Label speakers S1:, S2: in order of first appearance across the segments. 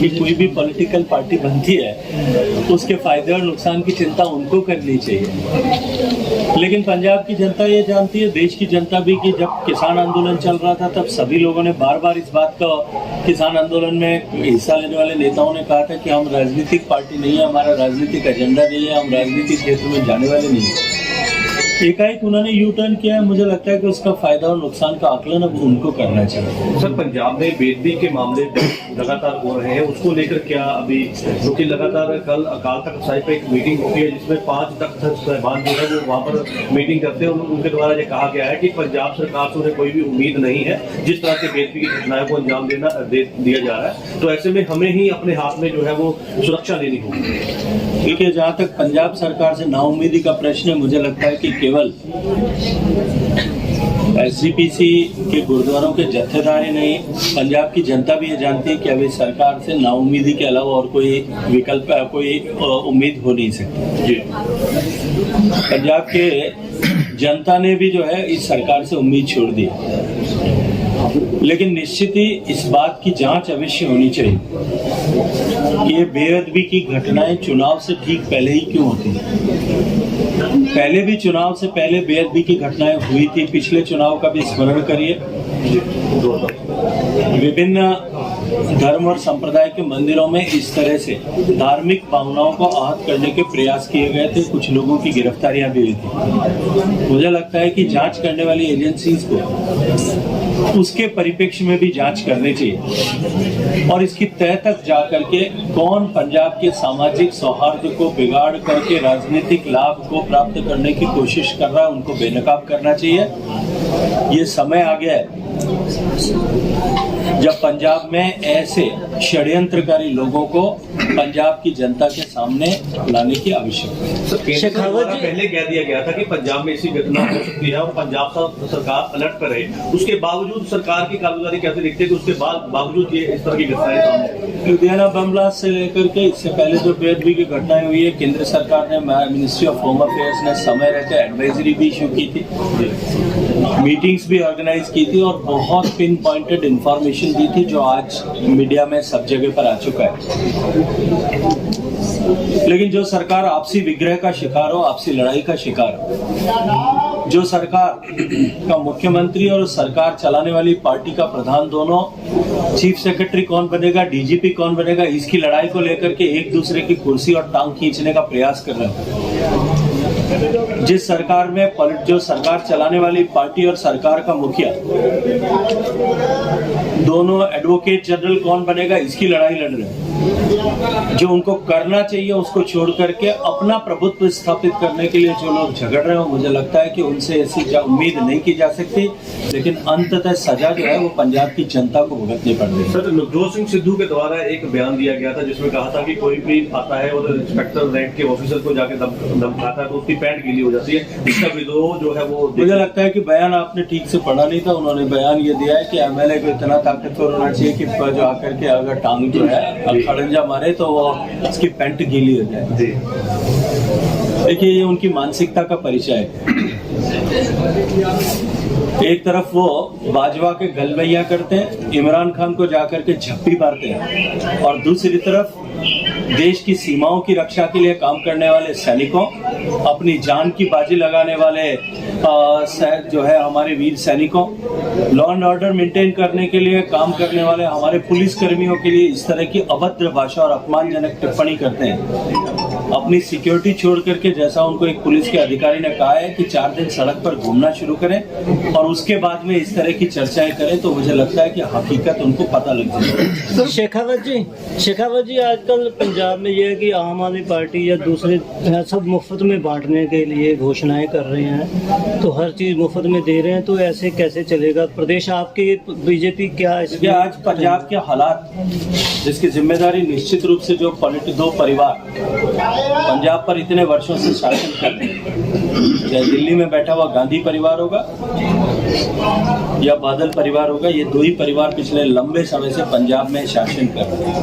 S1: कि कोई भी पॉलिटिकल पार्टी बनती है उसके फायदे और नुकसान की चिंता उनको करनी चाहिए। लेकिन पंजाब की जनता ये जानती है, देश की जनता भी, कि जब किसान आंदोलन चल रहा था तब सभी लोगों ने बार बार इस बात का, किसान आंदोलन में हिस्सा लेने वाले नेताओं ने कहा था कि हम राजनीतिक पार्टी नहीं है, हमारा राजनीतिक एजेंडा नहीं है, हम राजनीतिक क्षेत्र में जाने वाले नहीं है। एकाएक उन्होंने यू टर्न किया है। मुझे लगता है कि उसका फायदा और नुकसान का आकलन अब उनको करना चाहिए।
S2: सर, पंजाब में बेदबी के मामले लगातार हो रहे हैं, उसको लेकर क्या अभी, क्योंकि लगातार कल अकाल तख्त साहिब पे एक मीटिंग होती है जिसमें 5 तख्त साहिबान जो है वो वहाँ पर मीटिंग करते हैं। उनके द्वारा ये कहा गया है कि पंजाब सरकार से उन्हें कोई भी उम्मीद नहीं है जिस तरह से बेदबी की घटनाओं को अंजाम दिया जा रहा है, तो ऐसे में हमें ही अपने हाथ में जो है वो सुरक्षा लेनी होगी।
S1: देखिए, जहाँ तक पंजाब सरकार से नाउम्मीदी का प्रश्न है, मुझे लगता है कि केवल SGPC के गुरुद्वारों के जत्थेदार ही नहीं, पंजाब की जनता भी ये जानती है कि अभी सरकार से नाउम्मीदी के अलावा और कोई विकल्प, कोई उम्मीद हो नहीं सकती। जी, पंजाब के जनता ने भी जो है इस सरकार से उम्मीद छोड़ दी, लेकिन निश्चित ही इस बात की जांच अवश्य होनी चाहिए कि ये बेअदबी की घटनाएं चुनाव से ठीक पहले ही क्यों होती हैं। पहले भी चुनाव से पहले बेअदबी की घटनाएं हुई थी। पिछले चुनाव का भी स्मरण करिए, विभिन्न धर्म और संप्रदाय के मंदिरों में इस तरह से धार्मिक भावनाओं को आहत करने के प्रयास किए गए थे। कुछ लोगों की गिरफ्तारियां भी हुई थी। मुझे लगता है कि जांच करने वाली एजेंसीज को उसके परिप्रेक्ष्य में भी जांच करनी चाहिए और इसकी तह तक जाकर के कौन पंजाब के सामाजिक सौहार्द को बिगाड़ करके राजनीतिक लाभ को प्राप्त करने की कोशिश कर रहा है, उनको बेनकाब करना चाहिए। ये समय आ गया है जब पंजाब में ऐसे षड्यंत्रकारी लोगों को पंजाब की जनता के सामने लाने की आवश्यकता है।
S2: शेखावत जी, पहले कह दिया गया था कि पंजाब में ऐसी घटना हो सकती है और पंजाब सरकार अलर्ट पर है, उसके बावजूद सरकार की कारगुजारी कैसे दिखती है कि उसके बावजूद ये इस तरह की घटनाएं सामने?
S1: लुधियाना बम ब्लास्ट से लेकर के इससे पहले जो बेअदबी की घटनाएं हुई है, केंद्र सरकार ने, मिनिस्ट्री ऑफ होम अफेयर्स ने समय रहते एडवाइजरी भी इशू की थी, मीटिंग्स भी ऑर्गेनाइज की थी और बहुत पिन पॉइंटेड इंफॉर्मेशन दी थी जो आज मीडिया में सब जगह पर आ चुका है। लेकिन जो सरकार आपसी विग्रह का शिकार हो, आपसी लड़ाई का शिकार हो, जो सरकार का मुख्यमंत्री और सरकार चलाने वाली पार्टी का प्रधान दोनों चीफ सेक्रेटरी कौन बनेगा, डीजीपी कौन बनेगा, इसकी लड़ाई को लेकर के एक दूसरे की कुर्सी और टांग खींचने का प्रयास कर रहे हैं। जिस सरकार में जो सरकार चलाने वाली पार्टी और सरकार का मुखिया दोनों एडवोकेट जनरल कौन बनेगा, इसकी लड़ाई लड़ रहे हैं। जो उनको करना चाहिए उसको छोड़ करके अपना प्रभुत्व स्थापित करने के लिए जो लोग झगड़ रहे हो, मुझे लगता है कि उनसे ऐसी उम्मीद नहीं की जा सकती। लेकिन अंततः सजा जो है वो पंजाब की जनता को भुगतनी पड़ रही है।
S2: सर, नवजोत सिंह सिद्धू के द्वारा एक बयान दिया गया था जिसमें कहा था कि कोई भी आता है और इंस्पेक्टर रैंक के ऑफिसर को जाके धमकाता है तो उसकी पैंट गीली हो जाती है। इसका विद्रोह जो है वो,
S1: मुझे लगता है कि बयान आपने ठीक से पढ़ा नहीं था। उन्होंने बयान ये दिया है कि MLA को इतना ताकतवर होना चाहिए कि जो आकर के अगर टांग जो है खड़ंजा मारे तो वो उसकी पैंट गीली हो जाए। देखिए, ये उनकी मानसिकता का परिचय है। एक तरफ वो बाजवा के गलवैया करते हैं, इमरान खान को जाकर के झप्पी मारते हैं, और दूसरी तरफ देश की सीमाओं की रक्षा के लिए काम करने वाले सैनिकों, अपनी जान की बाजी लगाने वाले जो है हमारे वीर सैनिकों, लॉ एंड ऑर्डर मेंटेन करने के लिए काम करने वाले हमारे पुलिस कर्मियों के लिए इस तरह की अभद्र भाषा और अपमानजनक टिप्पणी करते हैं। अपनी सिक्योरिटी छोड़ करके, जैसा उनको एक पुलिस के अधिकारी ने कहा है कि 4 दिन सड़क पर घूमना शुरू करें और उसके बाद में इस तरह की चर्चाएं करें, तो मुझे लगता है कि हकीकत उनको पता लग जाएगी।
S3: शेखावत जी, आजकल पंजाब में ये है कि आम आदमी पार्टी या दूसरे सब मुफ्त में बांटने के लिए घोषणाएं कर रहे हैं, तो हर चीज मुफ्त में दे रहे हैं, तो ऐसे कैसे चलेगा प्रदेश? आपकी बीजेपी क्या इसके
S1: आज पंजाब के हालात जिसकी जिम्मेदारी निश्चित रूप से जो दो परिवार पंजाब पर इतने वर्षों से शासन कर रहे हैं, चाहे दिल्ली में बैठा हुआ गांधी परिवार होगा या बादल परिवार होगा, ये 2 ही परिवार पिछले लंबे समय से पंजाब में शासन कर रहे हैं।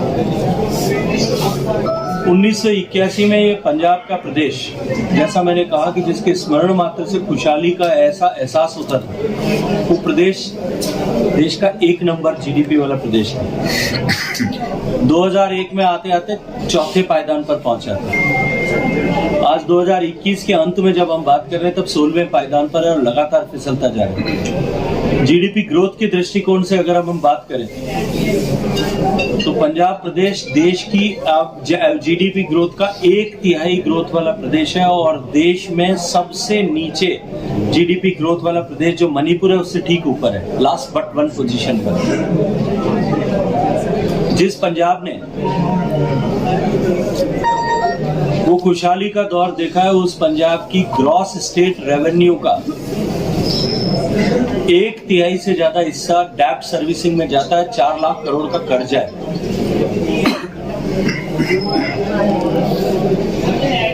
S1: 1981 में ये पंजाब का प्रदेश, जैसा मैंने कहा कि जिसके स्मरण मात्र से खुशहाली का ऐसा एहसास होता था, वो प्रदेश देश का 1 नंबर जीडीपी वाला प्रदेश है। 2001 में आते आते चौथे पायदान पर पहुंचा था। आज 2021 के अंत में जब हम बात कर रहे हैं तब 16वें पायदान पर है और लगातार फिसलता जा रहा है। जीडीपी ग्रोथ के दृष्टिकोण से अगर हम बात करें तो पंजाब प्रदेश देश की जीडीपी ग्रोथ का 1/3 ग्रोथ वाला प्रदेश है और देश में सबसे नीचे जीडीपी ग्रोथ वाला प्रदेश जो मणिपुर है उससे ठीक ऊपर है, लास्ट बट 1 पोजीशन पर। जिस पंजाब ने वो खुशहाली का दौर देखा है, उस पंजाब की ग्रॉस स्टेट रेवेन्यू का 1/3 से ज्यादा हिस्सा डेब्ट सर्विसिंग में जाता है। 4 लाख करोड़ का कर्जा है।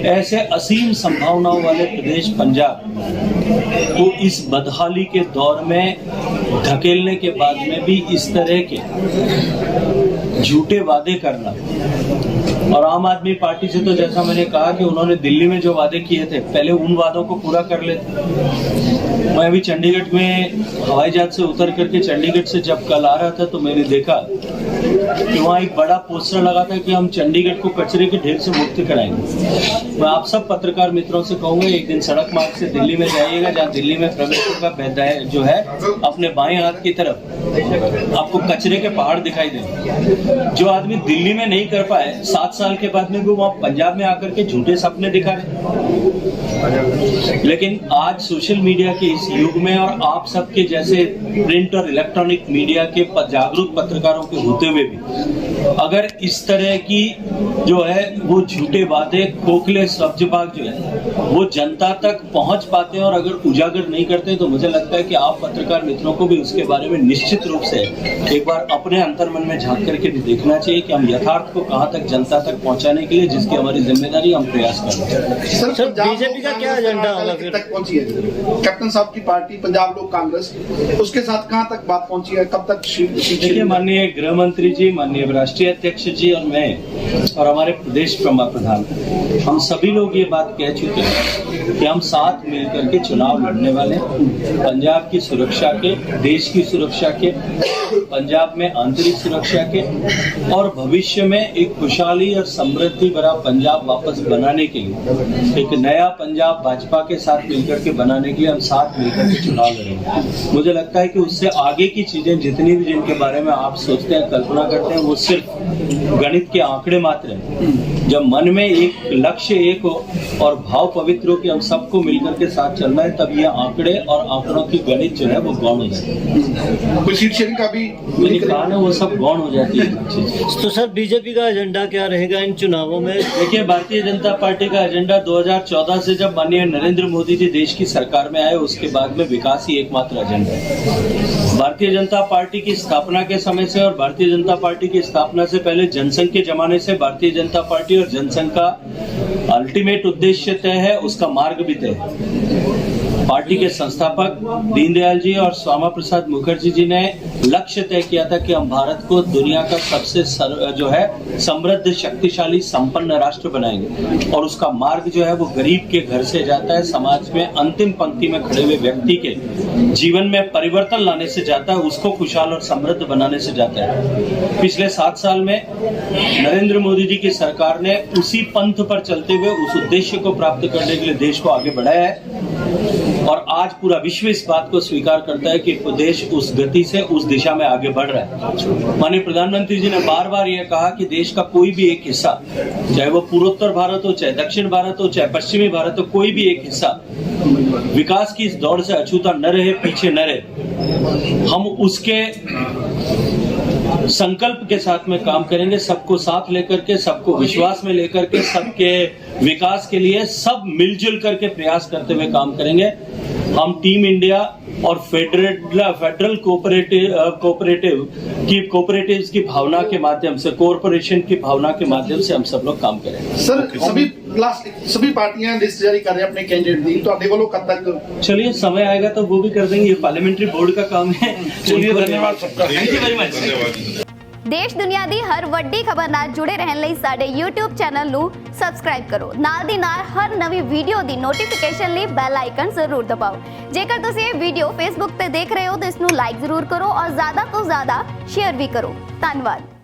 S1: ऐसे असीम संभावनाओं वाले प्रदेश पंजाब को इस बदहाली के दौर में धकेलने के बाद में भी इस तरह के झूठे वादे करना, और आम आदमी पार्टी से तो जैसा मैंने कहा कि उन्होंने दिल्ली में जो वादे किए थे पहले उन वादों को पूरा कर लेते। मैं अभी चंडीगढ़ में हवाई जहाज से उतर करके चंडीगढ़ से जब कल आ रहा था तो मैंने देखा कि वहाँ एक बड़ा पोस्टर लगा था कि हम चंडीगढ़ को कचरे के ढेर से मुक्त कराएंगे। मैं आप सब पत्रकार मित्रों से कहूंगा एक दिन सड़क मार्ग से दिल्ली में जाइएगा, जहाँ दिल्ली में प्रवेश का जो है अपने बाएं हाथ की तरफ आपको कचरे के पहाड़ दिखाई देंगे। जो आदमी दिल्ली में नहीं कर पाए 7 साल के बाद में भी वहाँ पंजाब में आकर के झूठे सपने दिखा रहे। लेकिन आज सोशल मीडिया के इस युग में और आप सबके जैसे प्रिंट और इलेक्ट्रॉनिक मीडिया के जागरूक पत्रकारों के होते हुए भी अगर इस तरह की जो है वो झूठे वादे, खोखले सब्जबाग जो है वो जनता तक पहुंच पाते हैं और अगर उजागर नहीं करते तो मुझे लगता है कि आप पत्रकार मित्रों को भी उसके बारे में निश्चित रूप से एक बार अपने अंतर्मन में झांक करके भी देखना चाहिए कि हम यथार्थ को कहां तक जनता तक पहुंचाने के लिए जिसकी हमारी जिम्मेदारी हम प्रयास कर रहे हैं।
S3: सर बीजेपी का क्या एजेंडा होगा फिर
S4: तक पहुंची है? कैप्टन साहब की पार्टी पंजाब लोक कांग्रेस उसके साथ कहां तक बात पहुंची है, कब तक?
S1: देखिए माननीय गृह मंत्री जी, माननीय राष्ट्रीय अध्यक्ष जी और मैं और हमारे प्रदेश प्रधान हम सभी लोग ये बात कह चुके हैं कि हम साथ मिलकर के चुनाव लड़ने वाले हैं। पंजाब की सुरक्षा के, देश की सुरक्षा के, पंजाब में आंतरिक सुरक्षा के और भविष्य में एक खुशहाली और समृद्धि भरा पंजाब वापस बनाने के लिए, एक नया पंजाब भाजपा के साथ मिलकर के बनाने के लिए हम साथ मिलकर के चुनाव लड़ेंगे। मुझे लगता है कि उससे आगे की चीजें जितनी भी जिनके बारे में आप सोचते हैं, कल्पना करते हैं, वो सिर्फ गणित के आंकड़े मात्र हैं। जब मन में एक लक्ष्य एक हो और भाव पवित्र हो कि हम सबको मिलकर के साथ चलना है, तब ये आंकड़े और आंकड़ों की गणित जो है वो गौण हो जाती है।
S4: कोई सीट शेयरिंग का भी
S1: मैंने कहा ना, वो सब गौण हो जाती है चीजें।
S3: तो सर बीजेपी का एजेंडा क्या रहेगा इन चुनावों में?
S1: देखिए भारतीय जनता पार्टी का एजेंडा 2014 से जब माननीय नरेंद्र मोदी जी देश की सरकार में आए उसके बाद में विकास ही एकमात्र एजेंडा है। भारतीय जनता पार्टी की स्थापना के समय से और भारतीय जनता पार्टी की स्थापना से पहले जनसंघ के जमाने से भारतीय जनता पार्टी और जनसंघ का अल्टीमेट उद्देश्य तय है, उसका मार्ग भी तय है। पार्टी के संस्थापक दीनदयाल जी और श्यामा प्रसाद मुखर्जी जी ने लक्ष्य तय किया था कि हम भारत को दुनिया का सबसे जो है समृद्ध, शक्तिशाली, संपन्न राष्ट्र बनाएंगे और उसका मार्ग जो है वो गरीब के घर से जाता है, समाज में अंतिम पंक्ति में खड़े हुए व्यक्ति के जीवन में परिवर्तन लाने से जाता है, उसको खुशहाल और समृद्ध बनाने से जाता है। पिछले 7 साल में नरेंद्र मोदी जी की सरकार ने उसी पंथ पर चलते हुए उस उद्देश्य को प्राप्त करने के लिए देश को आगे बढ़ाया है और आज पूरा विश्व इस बात को स्वीकार करता है कि देश उस गति से उस दिशा में आगे बढ़ रहा है। माननीय प्रधानमंत्री जी ने बार बार यह कहा कि देश का कोई भी एक हिस्सा, चाहे वो पूर्वोत्तर भारत हो, चाहे दक्षिण भारत हो, चाहे पश्चिमी भारत हो, कोई भी एक हिस्सा विकास की इस दौड़ से अछूता न रहे, पीछे न रहे। हम उसके संकल्प के साथ में काम करेंगे, सबको साथ लेकर के, सबको विश्वास में लेकर के, सबके विकास के लिए सब मिलजुल करके प्रयास करते हुए काम करेंगे। हम टीम इंडिया और फेडरल कोऑपरेटिव्स की भावना के माध्यम से, कॉरपोरेशन की भावना के माध्यम से हम सब लोग काम करेंगे।
S4: सर सभी पार्टियां लिस्ट जारी कर रहे हैं अपने कैंडिडेट दी, तो आपको कब तक?
S1: चलिए समय आएगा तो वो भी कर देंगे, ये पार्लियामेंट्री बोर्ड का काम है।
S4: चलिए धन्यवाद सबका।
S1: Thank you very much.
S5: ਦੇਸ਼ ਦੁਨੀਆ ਦੀ ਹਰ ਵੱਡੀ ਖਬਰ ਨਾਲ ਜੁੜੇ ਰਹਿਣ ਲਈ ਸਾਡੇ YouTube ਚੈਨਲ ਨੂੰ ਸਬਸਕ੍ਰਾਈਬ ਕਰੋ। ਨਾਲ ਦੀ ਨਾਲ ਹਰ ਨਵੀਂ ਵੀਡੀਓ ਦੀ ਨੋਟੀਫਿਕੇਸ਼ਨ ਲਈ ਬੈਲ ਆਈਕਨ ਜ਼ਰੂਰ ਦਬਾਓ। ਜੇਕਰ ਤੁਸੀਂ ਇਹ ਵੀਡੀਓ Facebook ਤੇ ਦੇਖ ਰਹੇ ਹੋ ਤਾਂ ਇਸ ਨੂੰ ਲਾਈਕ ਜ਼ਰੂਰ ਕਰੋ और ज़्यादा ਤੋਂ ज़्यादा शेयर भी करो। धन्यवाद।